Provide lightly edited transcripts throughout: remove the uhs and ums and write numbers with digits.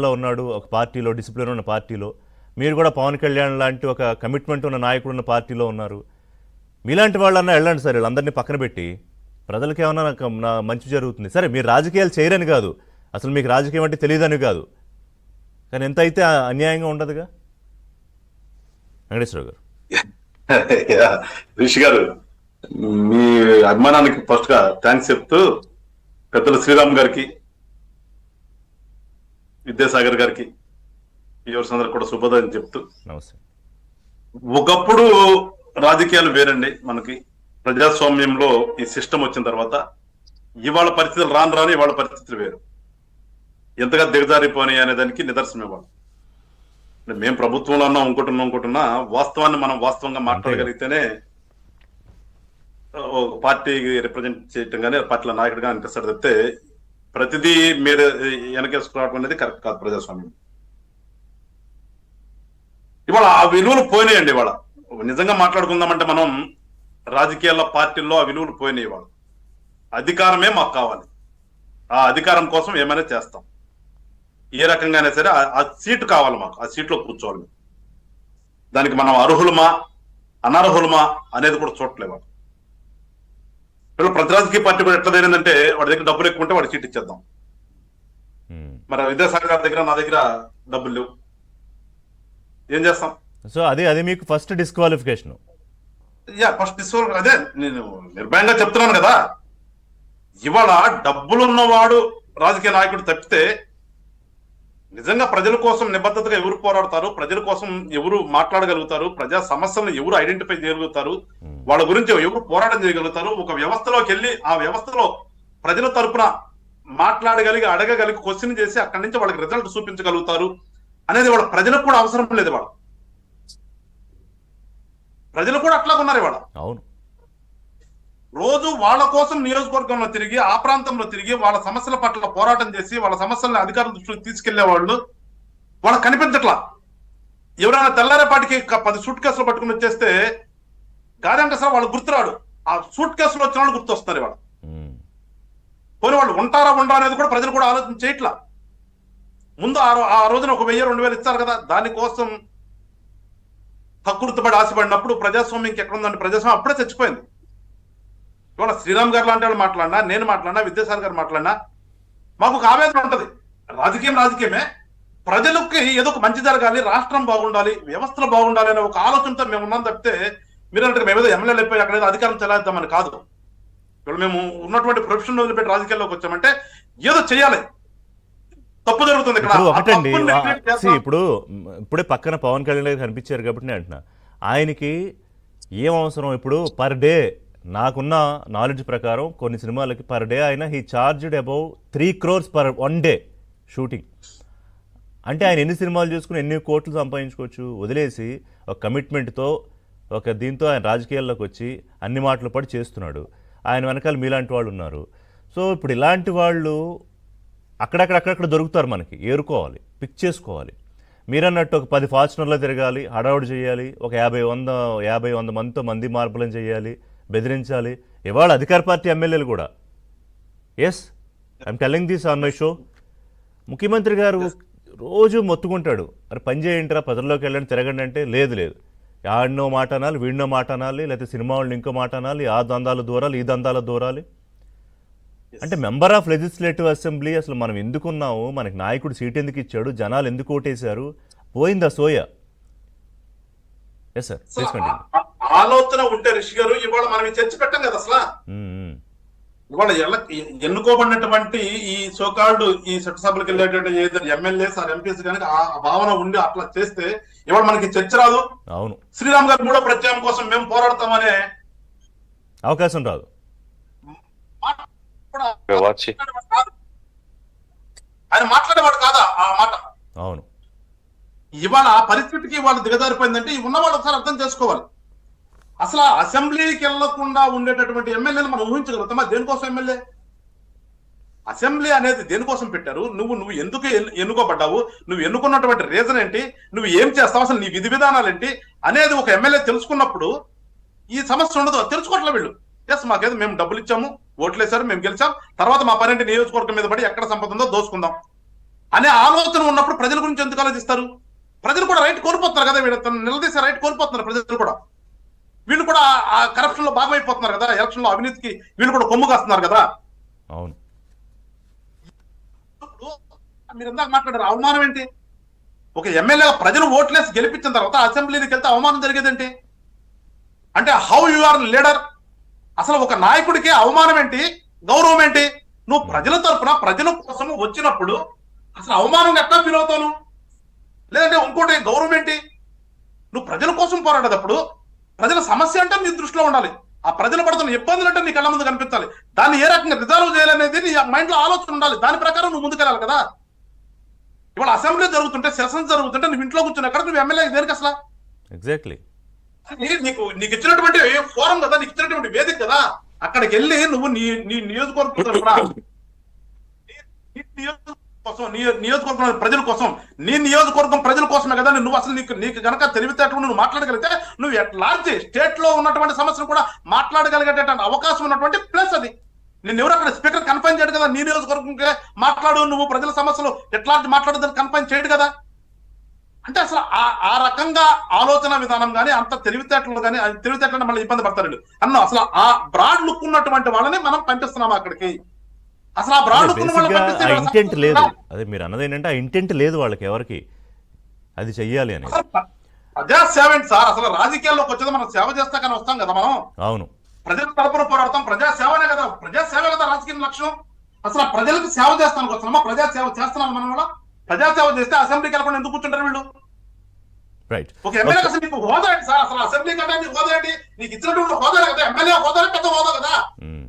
లో ఉన్నాడు, ఒక పార్టీలో డిసిప్లిన్ ఉన్న పార్టీలో. మీరు కూడా పవన్ కళ్యాణ్ లాంటి ఒక కమిట్మెంట్ ఉన్న నాయకుడు ఉన్న పార్టీలో ఉన్నారు. మీలాంటి వాళ్ళన్నా వెళ్ళండి సార్, వీళ్ళందరినీ పక్కన పెట్టి. ప్రజలకి ఏమన్నా నా మంచి జరుగుతుంది. సరే, మీరు రాజకీయాలు చేయరని కాదు, అసలు మీకు రాజకీయం అంటే తెలియదని కాదు, కానీ ఎంత అయితే అన్యాయంగా ఉండదుగా వెంకటేశ్వర గారు. రిషి గారు, మీ అభిమానానికి ఫస్ట్ గా థ్యాంక్స్ చెప్తూ పెద్దలు శ్రీరామ్ గారికి, విద్యాసాగర్ గారికి, వ్యూవర్స్ అందరికి కూడా శుభోదయం చెప్తూ, నమస్తే. ఒకప్పుడు రాజకీయాలు వేరండి. మనకి ప్రజాస్వామ్యంలో ఈ సిస్టమ్ వచ్చిన తర్వాత ఇవాళ పరిస్థితులు రాను ఇవాళ పరిస్థితులు వేరు. ఎంతగా దిగజారిపోయి అనే దానికి నిదర్శనం ఇవ్వాలి. మేము ప్రభుత్వంలో ఉన్నా ఇంకోటున్నా వాస్తవాన్ని మనం వాస్తవంగా మాట్లాడగలిగితేనే పార్టీ రిప్రజెంట్ చేయటం కానీ పార్టీల నాయకుడిగా అనిపిస్తాడు తప్పితే ప్రతిదీ మీరు వెనకేసుకురావడం అనేది కరెక్ట్ కాదు ప్రజాస్వామ్యం. ఇవాళ ఆ విలువలు పోయినాయండి. ఇవాళ నిజంగా మాట్లాడుకుందామంటే మనం రాజకీయాల్లో పార్టీల్లో ఆ విలువలు పోయినాయి. ఇవాళ అధికారమే మాకు కావాలి, ఆ అధికారం కోసం ఏమైనా చేస్తాం, ఏ రకంగానే సరే ఆ సీటు కావాలి మాకు, ఆ సీట్లో కూర్చోవాలి. దానికి మనం అర్హులమా అనర్హులమా అనేది కూడా చూడలేము. ప్రతి రాజకీయ పార్టీ కూడా ఎట్లా జరిగిందంటే వాడి దగ్గర డబ్బులు ఎక్కువ ఉంటే వాడి సీట్ ఇచ్చేద్దాం. మరి విద్యాసాగర్ గారి దగ్గర నా దగ్గర డబ్బులు లేవు, ఏం చేస్తాం? సో అది మీకు ఫస్ట్ డిస్క్వాలిఫికేషన్. అదే నేను నిర్భయంగా చెప్తున్నాను కదా. ఇవాళ డబ్బులున్నవాడు రాజకీయ నాయకుడు తప్పితే నిజంగా ప్రజల కోసం నిబద్ధతగా ఎవరు పోరాడతారు, ప్రజల కోసం ఎవరు మాట్లాడగలుగుతారు, ప్రజా సమస్యలను ఎవరు ఐడెంటిఫై చేయగలుగుతారు, వాళ్ళ గురించి ఎవరు పోరాటం చేయగలుగుతారు, ఒక వ్యవస్థలోకి వెళ్ళి ఆ వ్యవస్థలో ప్రజల తరపున మాట్లాడగలిగి అడగగలిగి క్వశ్చన్ చేసి అక్కడి నుంచి వాళ్ళకి రిజల్ట్ చూపించగలుగుతారు అనేది వాళ్ళ ప్రజలకు కూడా అవసరం లేదు. వాళ్ళ ప్రజలు కూడా అట్లా ఉన్నారు. ఇవాళ అవును, రోజు వాళ్ళ కోసం నియోజకవర్గంలో తిరిగి ఆ ప్రాంతంలో తిరిగి వాళ్ళ సమస్యల పట్ల పోరాటం చేసి వాళ్ళ సమస్యలను అధికారుల దృష్టికి తీసుకెళ్లే వాళ్ళు వాళ్ళకి కనిపించట్లా. ఎవరైనా తెల్లారేపాటికి 10 సూట్ కేసులు పట్టుకుని వచ్చేస్తే గాదంటే సార్ వాళ్ళు గుర్తురాడు, ఆ సూట్ కేసులు వచ్చిన వాళ్ళు గుర్తు వస్తారు. ఇవాళ పోనీ వాళ్ళు ఉంటారా ఉండరా అనేది కూడా ప్రజలు కూడా ఆలోచన చేయట్లా. ముందు ఆ రోజున 1000-2000 ఇచ్చారు కదా, దానికోసం కక్కుర్తిపడి ఆశపడినప్పుడు ప్రజాస్వామ్యం ఎక్కడ ఉందంటే ప్రజాస్వామ్యం అప్పుడే చచ్చిపోయింది. ఇవాళ శ్రీరామ్ గారు లాంటి వాళ్ళు మాట్లాడినా, నేను మాట్లాడినా, విద్యాసాగర్ గారు మాట్లాడినా మాకు ఒక ఆవేదన ఉంటది. రాజకీయమే, ప్రజలకి ఏదో ఒక మంచి జరగాలి, రాష్ట్రం బాగుండాలి, వ్యవస్థలు బాగుండాలి అనే ఒక ఆలోచనతో మేము ఉన్నాం తప్పితే మీరు అంటే మేమేదో ఎమ్మెల్యేలు అయిపోయి అక్కడ అధికారం చెలాయిద్దామని కాదు. ఇప్పుడు మేము ఉన్నటువంటి ప్రొఫెషన్ వదిలిపెట్టి రాజకీయాల్లోకి వచ్చామంటే ఏదో చేయాలి, తప్పు జరుగుతుంది ఇక్కడ. ఒకటండి, ఇప్పుడే పక్కన పవన్ కళ్యాణ్ గారు కనిపించారు కాబట్టి నేను అంటున్నా, ఆయనకి ఏం అవసరం ఇప్పుడు పర్ డే నాకున్న నాలెడ్జ్ ప్రకారం కొన్ని సినిమాలకి పర్ డే ఆయన he charged above 3 crores per 1 day shooting. అంటే ఆయన ఎన్ని సినిమాలు చూసుకుని ఎన్ని కోట్లు సంపాదించుకోవచ్చు. వదిలేసి ఒక కమిట్మెంట్తో దీంతో ఆయన రాజకీయాల్లోకి వచ్చి అన్ని మాటలు పడి చేస్తున్నాడు. ఆయన వెనకాల మీలాంటి వాళ్ళు ఉన్నారు. సో ఇప్పుడు ఇలాంటి వాళ్ళు అక్కడక్కడ దొరుకుతారు, మనకి ఏరుకోవాలి, పిక్ చేసుకోవాలి. మీరన్నట్టు ఒక 10 ఫార్చునర్లో తిరగాలి, హడావుడి చేయాలి, ఒక 50-100 మందితో మంది మార్పులం చేయాలి, బెదిరించాలి. ఇవాళ అధికార పార్టీ ఎమ్మెల్యేలు కూడా, yes I'm telling this on my show, ముఖ్యమంత్రి గారు రోజు మొత్తుకుంటాడు, అరే పని చేయండిరా, ప్రజల్లోకి వెళ్ళండి, తిరగండి అంటే లేదు, ఆడినో మాట అనాలి, వీడినో మాట అనాలి, లేకపోతే సినిమా వాళ్ళు ఇంకో మాట అనాలి, ఆ దందాలు దూరాలి, ఈ దందాలు దూరాలి. అంటే మెంబర్ ఆఫ్ లెజిస్లేటివ్ అసెంబ్లీ అసలు మనం ఎందుకున్నాము, మనకి నాయకుడు సీట్ ఎందుకు ఇచ్చాడు, జనాలు ఎందుకు ఓటేశారు, పోయిందా సోయా? ఎస్ సార్, తీసుకోండి. ఆలోచన ఉంటే రిషి గారు ఇవాళ మనం చర్చ పెట్టాం కదా. అసలు ఇవాళ ఎన్నుకోబడినటువంటి ఈ సోకాల్డ్ ఈ చట్టసభలకు వెళ్ళేటువంటి ఎమ్మెల్యేస్ ఆర్ ఎంపీస్ కనుక ఆ భావన ఉండి అట్లా చేస్తే ఇవాళ మనకి చర్చ రాదు. అవును, శ్రీరామ్ గారు మూడో ప్రత్యాయం కోసం మేము పోరాడతామనే అవకాశం రాదు. ఆయన మాట్లాడేవాడు కాదా ఆ మాట? అవును, ఇవాళ ఆ పరిస్థితికి వాళ్ళు దిగజారిపోయిందంటే ఉన్న వాళ్ళు ఒకసారి అర్థం చేసుకోవాలి. అసలు అసెంబ్లీకి వెళ్లకుండా ఉండేటటువంటి ఎమ్మెల్యేలు మనం ఊహించగలుగుతామా? దేనికోసం ఎమ్మెల్యే? అసెంబ్లీ అనేది దేనికోసం పెట్టారు? నువ్వు ఎందుకు ఎన్నుకోబడ్డావు, నువ్వు ఎన్నుకున్నటువంటి రీజన్ ఏంటి, నువ్వు ఏం చేస్తావు, అసలు నీ విధి విధానాలు ఏంటి అనేది ఒక ఎమ్మెల్యే తెలుసుకున్నప్పుడు ఈ సమస్య ఉండదు. తెలుసుకోవట్లే వీళ్ళు. ఎస్ మాకేదో మేము డబ్బులు ఇచ్చాము, ఓట్లేసారు, మేము గెలిచాం, తర్వాత మా 12 నియోజకవర్గం మీద పడి ఎక్కడ సంపద ఉందో దోసుకుందాం అనే ఆలోచన ఉన్నప్పుడు ప్రజల గురించి ఎందుకు ఆలోచిస్తారు? ప్రజలు కూడా రైట్ కోల్పోతున్నారు కదా, వీళ్ళు నిలదీసే రైట్ కోల్పోతున్నారు ప్రజలు కూడా. వీళ్ళు కూడా ఆ కరప్షన్ లో భాగమైపోతున్నారు కదా, ఎలక్షన్ లో అవినీతికి వీళ్ళు కూడా కొమ్ము కాస్తున్నారు కదా. అవును. మీరు ఇందాక మాట్లాడారు అవమానం ఏంటి? ఒక ఎమ్మెల్యే ప్రజలు ఓట్లేసి గెలిపించిన తర్వాత అసెంబ్లీకి వెళ్తే అవమానం జరిగేదేంటి? అంటే హౌ యు ఆర్ లీడర్? అసలు ఒక నాయకుడికి అవమానం ఏంటి, గౌరవం ఏంటి? నువ్వు ప్రజల తరపున ప్రజల కోసం వచ్చినప్పుడు అసలు అవమానం ఎట్లా ఫీల్ అవుతాను? లేదంటే ఇంకోటి గౌరవం ఏంటి? నువ్వు ప్రజల కోసం పోరాడేటప్పుడు ప్రజల సమస్య అంటే నీ దృష్టిలో ఉండాలి, ఆ ప్రజలు పడుతున్న ఇబ్బందులు అంటే నీ కళ్ళ ముందు కనిపించాలి, దాన్ని ఏ రకంగా రిజాల్వ్ చేయాలనేది నీ మైండ్ లో ఆలోచన ఉండాలి, దాని ప్రకారం నువ్వు ముందుకెళ్ళాలి కదా. ఇవాళ అసెంబ్లీ జరుగుతుంటే, సెషన్స్ జరుగుతుంటే నువ్వు ఇంట్లో కూర్చుని ఎక్కడ నువ్వు ఎమ్మెల్యే దేనికి అసలు? ఎగ్జాక్ట్లీ. నీకు ఇచ్చినటువంటి ఫోరం కదా, నీకు ఇచ్చినటువంటి వేదిక కదా, అక్కడికి వెళ్ళి నువ్వు నీ నియోజకవర్గం తరపున నియోజకవర్గం ప్రజల కోసం, నీ నియోజకవర్గం ప్రజల కోసమే కదా. నువ్వు అసలు నీకు గనక తెలివితేటలు నువ్వు మాట్లాడగలిగితే నువ్వు ఎట్లాంటి స్టేట్ లో ఉన్నటువంటి సమస్యలు కూడా మాట్లాడగలిగేటటువంటి అవకాశం ఉన్నటువంటి ప్లేస్ అది. నిన్ను ఎవరు అక్కడ స్పీకర్ కన్ఫైన్ చేయడు కదా, నీ నియోజకవర్గంకే మాట్లాడు, నువ్వు ప్రజల సమస్యలు ఎట్లాంటి మాట్లాడదని కన్ఫైన్ చేయడు కదా. అంటే అసలు ఆ రకంగా ఆలోచన విధానం కానీ, అంత తెలివితేటలు కానీ, తెలివితేటలను మళ్ళీ ఇబ్బంది పడతారు అన్న. అసలు ఆ బ్రాడ్ లుక్ ఉన్నటువంటి వాళ్ళని మనం పంపిస్తున్నాం అక్కడికి. అసలు ఆ బ్రాడ్ లుక్ ఇంటెంట్ లేదు. అదే మీరు అన్నది ఏంటంటే ఆ ఇంటెంట్ లేదు వాళ్ళకి, ఎవరికి అది చెయ్యాలి అని. ప్రజా సేవ ఏంటి సార్? అసలు రాజకీయాల్లోకి వచ్చేది మనం సేవ చేస్తా కానీ వస్తాం కదా మనం. అవును, ప్రజల తరపున పోరాడతాం, ప్రజా సేవనే కదా, ప్రజా సేవ కదా రాజకీయ లక్ష్యం. అసలు ప్రజలకు సేవ చేస్తానికి వస్తున్నామా? ప్రజా సేవ చేస్తున్నాం మనం కూడా. ప్రజా సేవ చేస్తే అసెంబ్లీకి వెళ్ళకుండా ఎందుకు కూర్చుంటారు వీళ్ళు? రైట్. ఒక ఎమ్మెల్యే అసలు నీకు హోదా ఏంటి సార్? అసలు అసెంబ్లీ కంటే నీకు హోదా ఏంటి? నీకు ఇచ్చినటువంటి హోదా కదా, ఎమ్మెల్యే హోదా పెద్ద హోదా కదా.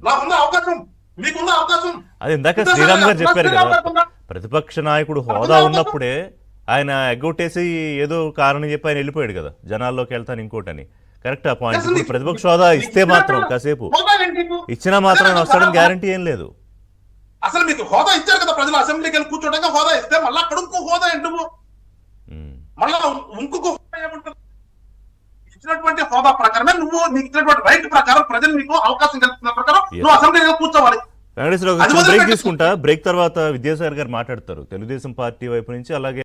నాకుందా అవకాశం, మీకుందా అవకాశం. అది ఇందాక శ్రీరామ్ గారు చెప్పారు కదా, ప్రతిపక్ష నాయకుడు హోదా ఉన్నప్పుడే ఆయన ఎగ్గొట్టేసి ఏదో కారణం చెప్పి ఆయన వెళ్ళిపోయాడు కదా, జనాల్లోకి వెళ్తాను ఇంకోటని. కరెక్ట్ ఆ పాయింట్. ఇప్పుడు ప్రతిపక్ష హోదా ఇస్తే మాత్రం కాసేపు ఇచ్చినా మాత్రం వస్తాడని గ్యారంటీ ఏం లేదు. అసలు మీకు హోదా ఇచ్చారు కదా ప్రజలు, అసెంబ్లీకి వెళ్ళి కూర్చోడానికి హోదా ఇస్తే మళ్ళీ అక్కడ ఇంకో హోదా ఏంటి? నువ్వు మళ్ళా ఇంకొక హోదా ఏముంటుంది? ఇచ్చినటువంటి హోదా ప్రకారమే నువ్వు, నీకు ఇచ్చినటువంటి రైట్ ప్రకారం ప్రజలు నీకు అవకాశం కల్పిస్తున్న ప్రకారం నువ్వు అసెంబ్లీకి కూర్చోవాలి. వెంకటేశ్వరరావు బ్రేక్ తీసుకుంటా. బ్రేక్ తర్వాత విద్యాసాగర్ గారు మాట్లాడతారు తెలుగుదేశం పార్టీ వైపు నుంచి, అలాగే